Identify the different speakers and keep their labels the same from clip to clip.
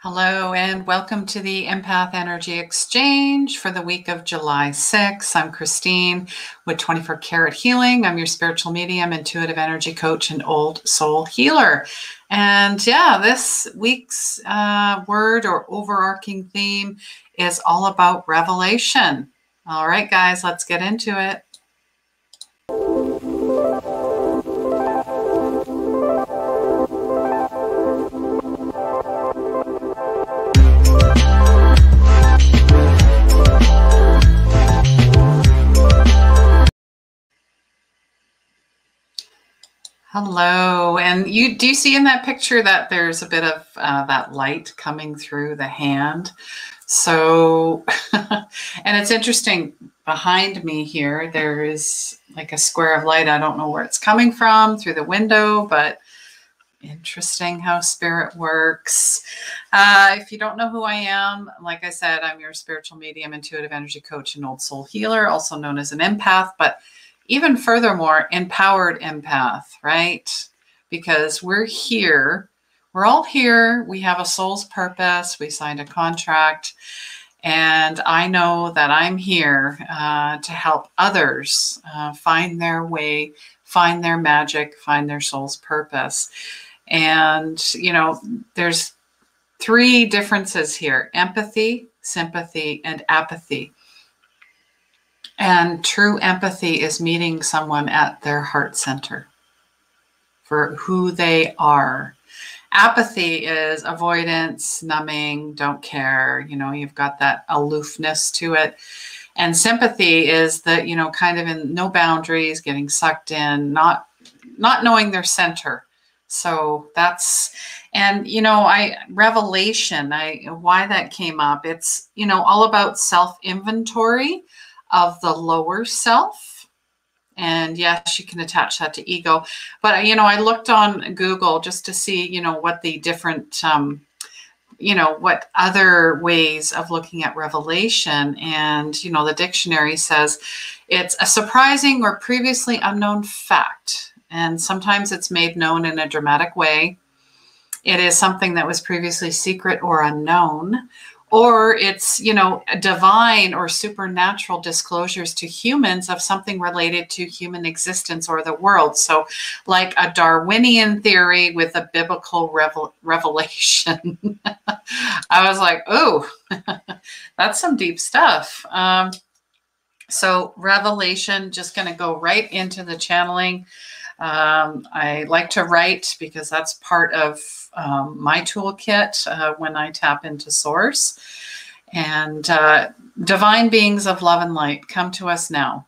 Speaker 1: Hello and welcome to the Empath Energy Exchange for the week of July 6th. I'm Christine with 24 Karat Healing. I'm your spiritual medium, intuitive energy coach, and old soul healer. And yeah, this week's word or overarching theme is all about revelation. All right, guys, let's get into it. Hello, and do you see in that picture that there's a bit of that light coming through the hand? So, and it's interesting, behind me here, there is like a square of light. I don't know where it's coming from through the window, but interesting how spirit works. If you don't know who I am, like I said, I'm your spiritual medium, intuitive energy coach, and old soul healer, also known as an empath, but even furthermore, empowered empath, right? Because we're here, we're all here. We have a soul's purpose. We signed a contract, and I know that I'm here to help others find their way, find their magic, find their soul's purpose. And, you know, there's three differences here: empathy, sympathy, and apathy. And true empathy is meeting someone at their heart center for who they are. Apathy is avoidance, numbing, don't care. You know, you've got that aloofness to it. And sympathy is that, you know, kind of in no boundaries, getting sucked in, not knowing their center. So that's, and, you know, revelation, why that came up, it's, you know, all about self-inventory of the lower self. And yes, you can attach that to ego. But, you know, I looked on Google just to see, you know, what the different, you know, what other ways of looking at revelation. And, you know, the dictionary says it's a surprising or previously unknown fact. And sometimes it's made known in a dramatic way. It is something that was previously secret or unknown. Or it's, you know, divine or supernatural disclosures to humans of something related to human existence or the world. So like a Darwinian theory with a biblical revelation. I was like, oh, that's some deep stuff. So revelation, just going to go right into the channeling. I like to write because that's part of my toolkit when I tap into source. And divine beings of love and light, come to us now.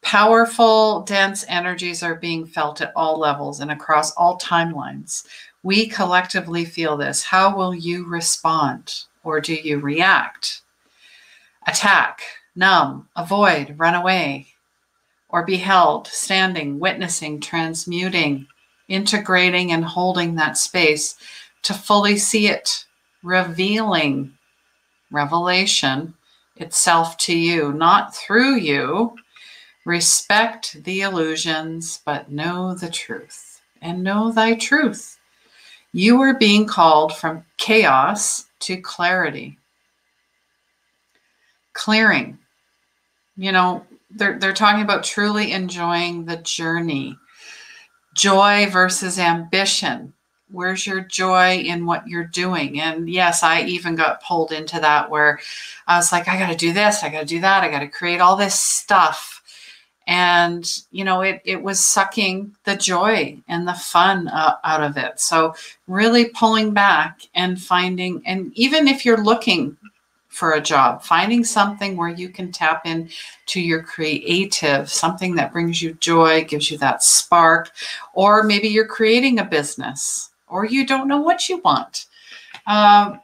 Speaker 1: Powerful, dense energies are being felt at all levels and across all timelines. We collectively feel this. How will you respond? Or do you react? Attack, numb, avoid, run away, or be held, standing, witnessing, transmuting, integrating, and holding that space to fully see it, revealing revelation itself to you, not through you. Respect the illusions, but know the truth, and know thy truth. You are being called from chaos to clarity. Clearing. You know, they're talking about truly enjoying the journey. Joy versus ambition. Where's your joy in what you're doing? And yes, I even got pulled into that where I was like, I got to do this, I got to do that, I got to create all this stuff. And, you know, it was sucking the joy and the fun out of it. So really pulling back and finding, and even if you're looking for a job, finding something where you can tap in to your creative, something that brings you joy, gives you that spark, or maybe you're creating a business or you don't know what you want.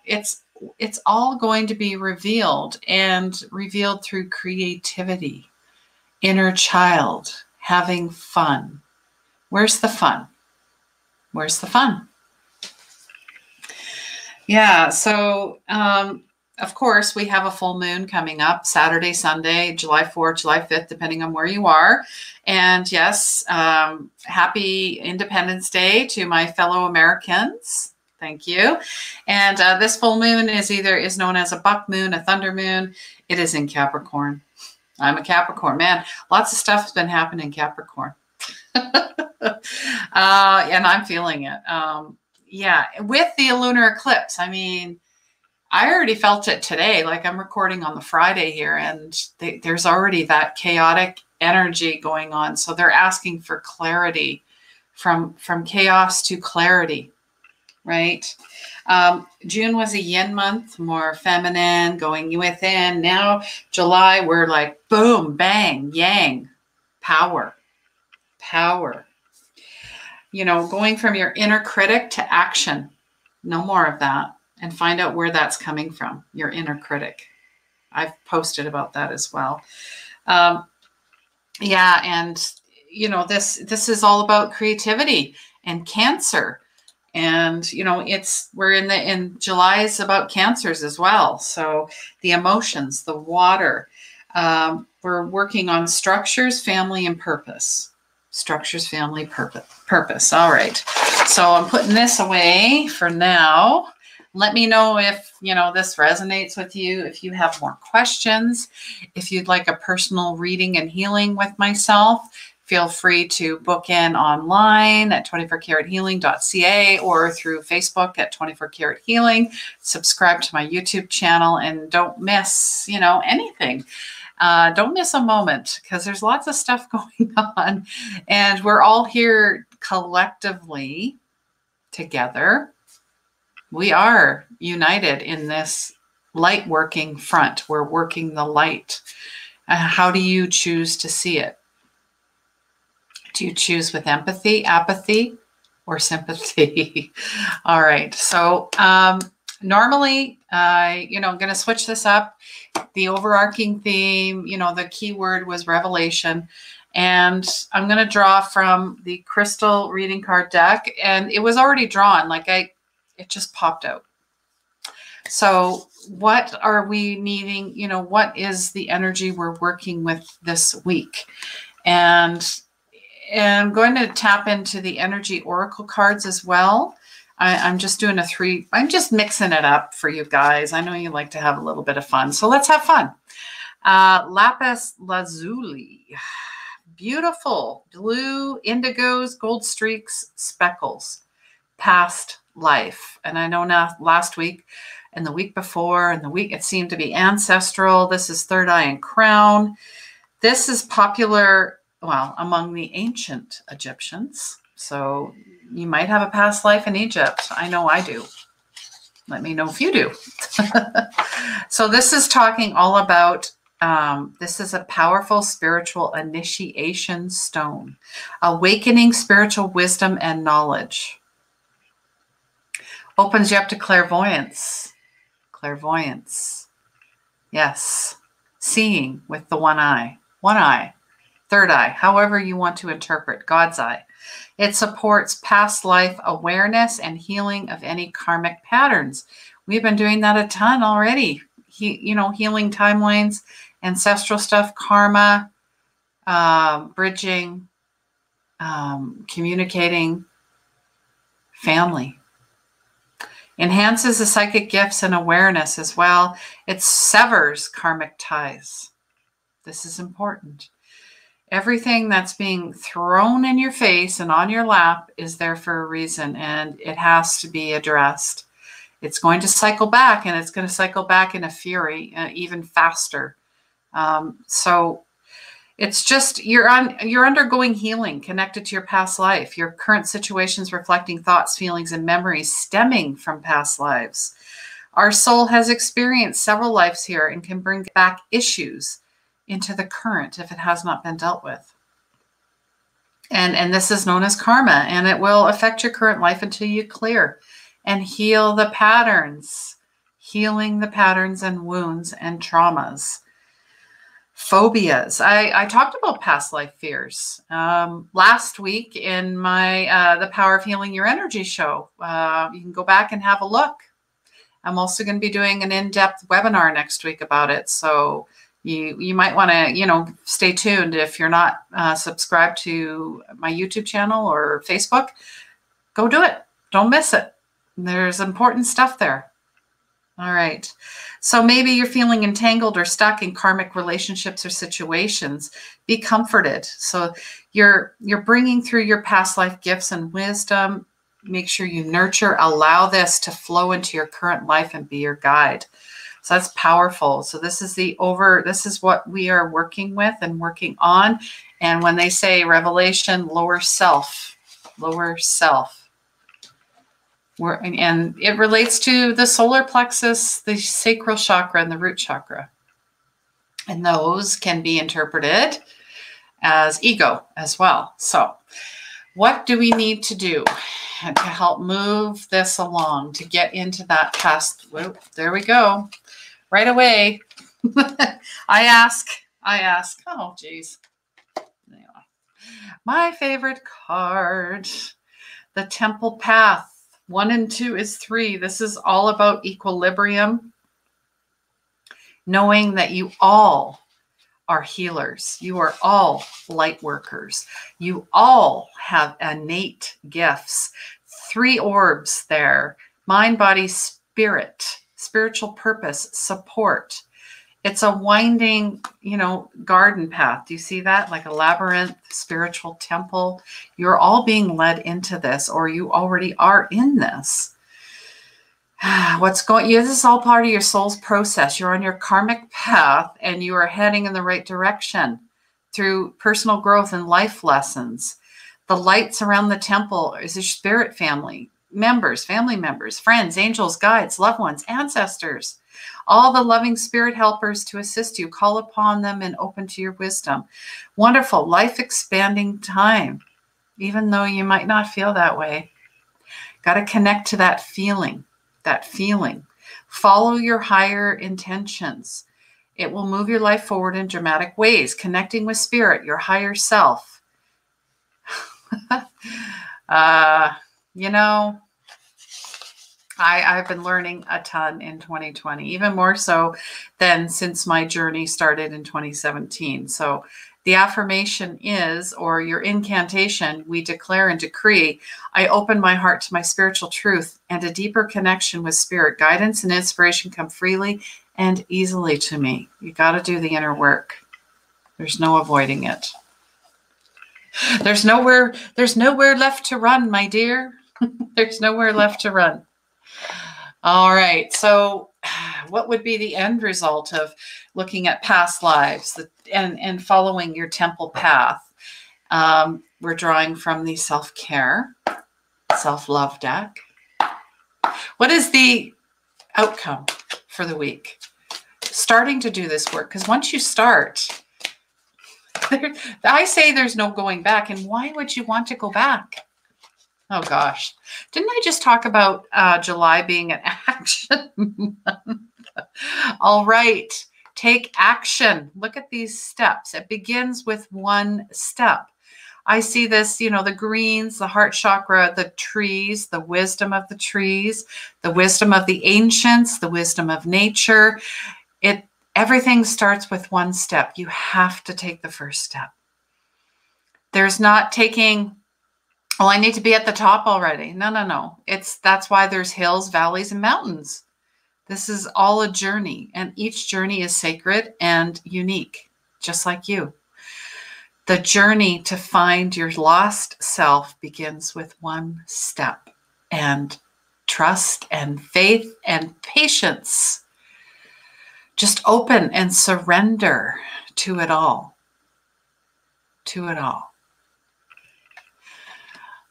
Speaker 1: It's all going to be revealed, and revealed through creativity, inner child, having fun. Where's the fun? Where's the fun? Yeah, so of course, we have a full moon coming up Saturday, Sunday, July 4th, July 5th, depending on where you are. And yes, happy Independence Day to my fellow Americans. Thank you. And this full moon is known as a buck moon, a thunder moon. It is in Capricorn. I'm a Capricorn. Man, lots of stuff has been happening in Capricorn. And I'm feeling it. Yeah, with the lunar eclipse. I mean, I already felt it today. Like, I'm recording on the Friday here, and there's already that chaotic energy going on. So they're asking for clarity, from chaos to clarity. Right? June was a yin month, more feminine, going within. Now, July, we're like, boom, bang, yang, power. You know, going from your inner critic to action. No more of that. And find out where that's coming from, your inner critic. I've posted about that as well. Yeah, and, you know, this is all about creativity and Cancer. And, you know, we're in July is about cancers as well. So the emotions, the water, we're working on structures, family, and purpose. Structures, family, purpose. All right. So I'm putting this away for now. Let me know if, you know, this resonates with you. If you have more questions, if you'd like a personal reading and healing with myself, feel free to book in online at 24carathealing.ca or through Facebook at 24Karat Healing. Subscribe to my YouTube channel and don't miss, you know, anything. Don't miss a moment, because there's lots of stuff going on, and we're all here collectively together. We are united in this light working front. We're working the light. How do you choose to see it? Do you choose with empathy, apathy, or sympathy? All right. So normally, you know, I'm going to switch this up. The overarching theme, you know, the keyword was revelation. And I'm going to draw from the crystal reading card deck. And it was already drawn. Like, it just popped out. So what are we needing? You know, what is the energy we're working with this week? And I'm going to tap into the energy oracle cards as well. I'm just doing I'm just mixing it up for you guys. I know you like to have a little bit of fun. So let's have fun. Lapis Lazuli. Beautiful. Blue, indigos, gold streaks, speckles. Past life. And I know now last week and the week before and the week, it seemed to be ancestral. This is third eye and crown. This is popular, well, among the ancient Egyptians. So you might have a past life in Egypt. I know I do. Let me know if you do. So this is talking all about, this is a powerful spiritual initiation stone, awakening spiritual wisdom and knowledge. Opens you up to clairvoyance. Clairvoyance. Yes. Seeing with the one eye. One eye. Third eye. However you want to interpret. God's eye. It supports past life awareness and healing of any karmic patterns. We've been doing that a ton already. You know, healing timelines, ancestral stuff, karma, bridging, communicating, family. Enhances the psychic gifts and awareness as well. It severs karmic ties. This is important. Everything that's being thrown in your face and on your lap is there for a reason, and it has to be addressed. It's going to cycle back, and it's going to cycle back in a fury, even faster. So it's just you're undergoing healing connected to your past life. Your current situations reflecting thoughts, feelings, and memories stemming from past lives. Our soul has experienced several lives here and can bring back issues into the current if it has not been dealt with. And this is known as karma, and it will affect your current life until you clear and heal the patterns, healing the patterns and wounds and traumas. Phobias. I talked about past life fears last week in my The Power of Healing Your Energy show. You can go back and have a look. I'm also going to be doing an in-depth webinar next week about it. So you might want to, stay tuned. If you're not subscribed to my YouTube channel or Facebook, go do it. Don't miss it. There's important stuff there. All right. So maybe you're feeling entangled or stuck in karmic relationships or situations. Be comforted. So you're bringing through your past life gifts and wisdom. Make sure you nurture, allow this to flow into your current life and be your guide. So that's powerful. So this is what we are working with and working on. And when they say revelation, lower self. And it relates to the solar plexus, the sacral chakra, and the root chakra. And those can be interpreted as ego as well. So what do we need to do to help move this along, to get into that past? Whoa, there we go. Right away. I ask. Oh, geez. My favorite card, the Temple Path. 1 and 2 is 3. This is all about equilibrium. Knowing that you all are healers. You are all light workers. You all have innate gifts. 3 orbs there. Mind, body, spirit. Spiritual purpose, support. It's a winding, garden path. Do you see that? Like a labyrinth, spiritual temple. You're all being led into this, or you already are in this. This is all part of your soul's process. You're on your karmic path and you are heading in the right direction through personal growth and life lessons. The lights around the temple is your spirit family members, friends, angels, guides, loved ones, ancestors. All the loving spirit helpers to assist you. Call upon them and open to your wisdom. Wonderful, life-expanding time, even though you might not feel that way. Got to connect to that feeling. Follow your higher intentions. It will move your life forward in dramatic ways. Connecting with spirit, your higher self. I've been learning a ton in 2020, even more so than since my journey started in 2017. So the affirmation is, or your incantation, we declare and decree, I open my heart to my spiritual truth and a deeper connection with spirit. Guidance and inspiration come freely and easily to me. You got to do the inner work. There's no avoiding it. There's nowhere left to run, my dear. There's nowhere left to run. All right. So what would be the end result of looking at past lives and following your temple path? We're drawing from the self-care, self-love deck. What is the outcome for the week? Starting to do this work, because once you start, I say there's no going back. And why would you want to go back? Oh, gosh. Didn't I just talk about July being an action month? All right. Take action. Look at these steps. It begins with one step. I see this, the greens, the heart chakra, the trees, the wisdom of the trees, the wisdom of the ancients, the wisdom of nature. Everything starts with one step. You have to take the first step. There's not taking, I need to be at the top already. No. That's why there's hills, valleys, and mountains. This is all a journey, and each journey is sacred and unique, just like you. The journey to find your lost self begins with one step, and trust and faith and patience. Just open and surrender to it all.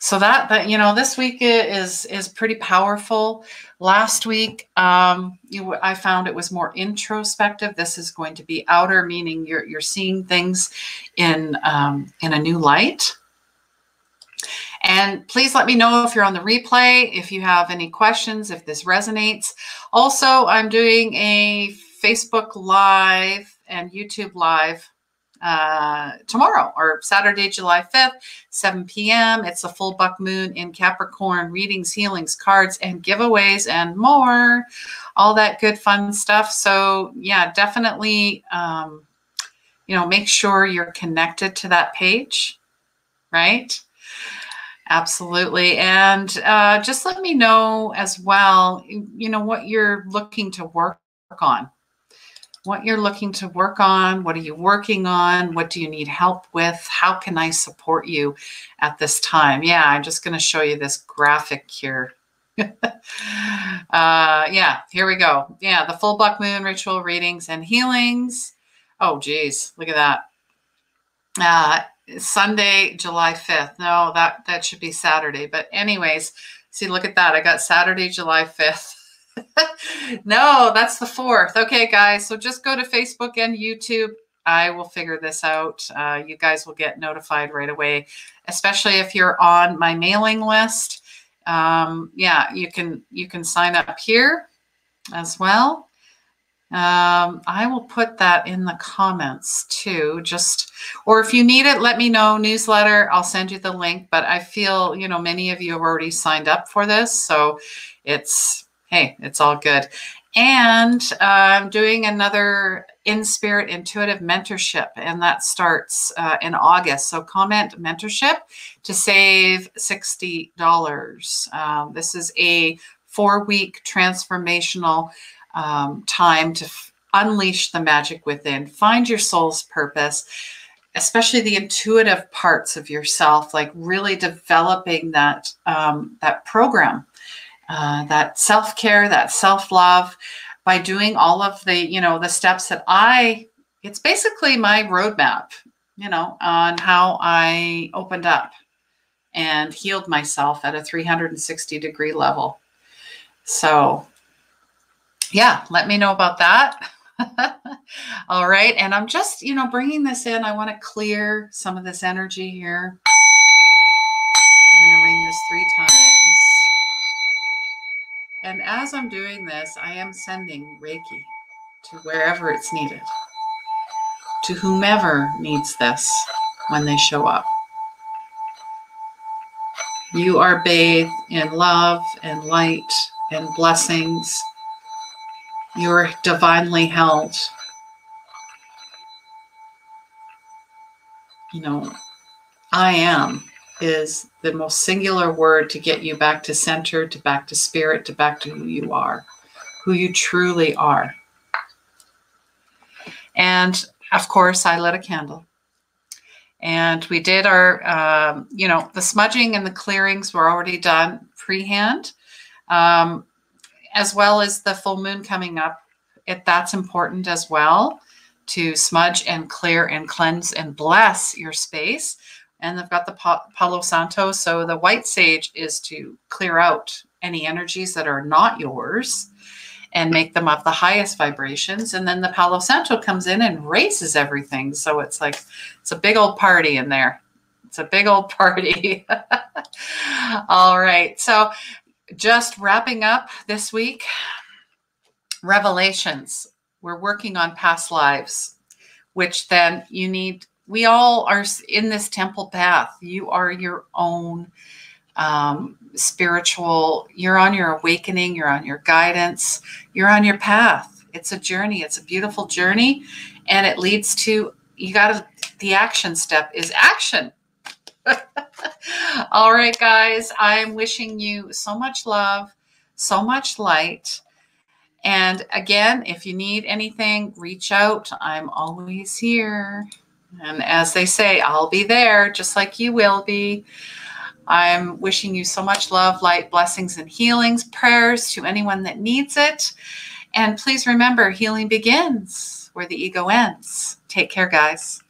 Speaker 1: So that this week is pretty powerful. Last week, I found it was more introspective. This is going to be outer, meaning you're seeing things in a new light. And please let me know if you're on the replay, if you have any questions, if this resonates. Also, I'm doing a Facebook Live and YouTube Live tomorrow, or Saturday, July 5th, 7 p.m. It's a full buck moon in Capricorn, readings, healings, cards, and giveaways, and more. All that good fun stuff. So yeah, definitely, make sure you're connected to that page, right? Absolutely. And just let me know as well, what you're looking to work on. What you're looking to work on. What are you working on? What do you need help with? How can I support you at this time? Yeah, I'm just going to show you this graphic here. Yeah, here we go. Yeah, the full black moon ritual readings and healings. Oh, geez, look at that. Sunday, July 5th. No, that should be Saturday. But anyways, see, look at that. I got Saturday, July 5th. No, that's the 4th. Okay, guys. So just go to Facebook and YouTube. I will figure this out. You guys will get notified right away, especially if you're on my mailing list. Yeah, you can sign up here as well. I will put that in the comments too. Or if you need it, let me know. Newsletter, I'll send you the link. But I feel, many of you have already signed up for this. So hey, it's all good. And I'm doing another In Spirit Intuitive Mentorship, and that starts in August. So comment mentorship to save $60. This is a 4-week transformational time to unleash the magic within, find your soul's purpose, especially the intuitive parts of yourself, like really developing that program, that self-care, that self-love, by doing all of the, the steps that it's basically my roadmap, on how I opened up and healed myself at a 360-degree level. So yeah, let me know about that. All right. And I'm just, bringing this in. I want to clear some of this energy here. I'm going to ring this 3 times. And as I'm doing this, I am sending Reiki to wherever it's needed, to whomever needs this when they show up. You are bathed in love and light and blessings. You're divinely held. I am is the most singular word to get you back to center, to back to spirit, to back to who you are, who you truly are. And of course, I lit a candle. And we did our, the smudging and the clearings were already done freehand, as well as the full moon coming up. That's important as well, to smudge and clear and cleanse and bless your space. And they've got the Palo Santo. So the white sage is to clear out any energies that are not yours and make them of the highest vibrations. And then the Palo Santo comes in and raises everything. So it's a big old party in there. It's a big old party. All right. So just wrapping up this week, revelations. We're working on past lives, which then we all are in this temple path. You are your own spiritual, you're on your awakening, you're on your guidance, you're on your path. It's a journey. It's a beautiful journey. And it leads to, the action step is action. All right, guys, I'm wishing you so much love, so much light. And again, if you need anything, reach out. I'm always here. And as they say, I'll be there just like you will be. I'm wishing you so much love, light, blessings, and healings, prayers to anyone that needs it. And please remember, healing begins where the ego ends. Take care, guys.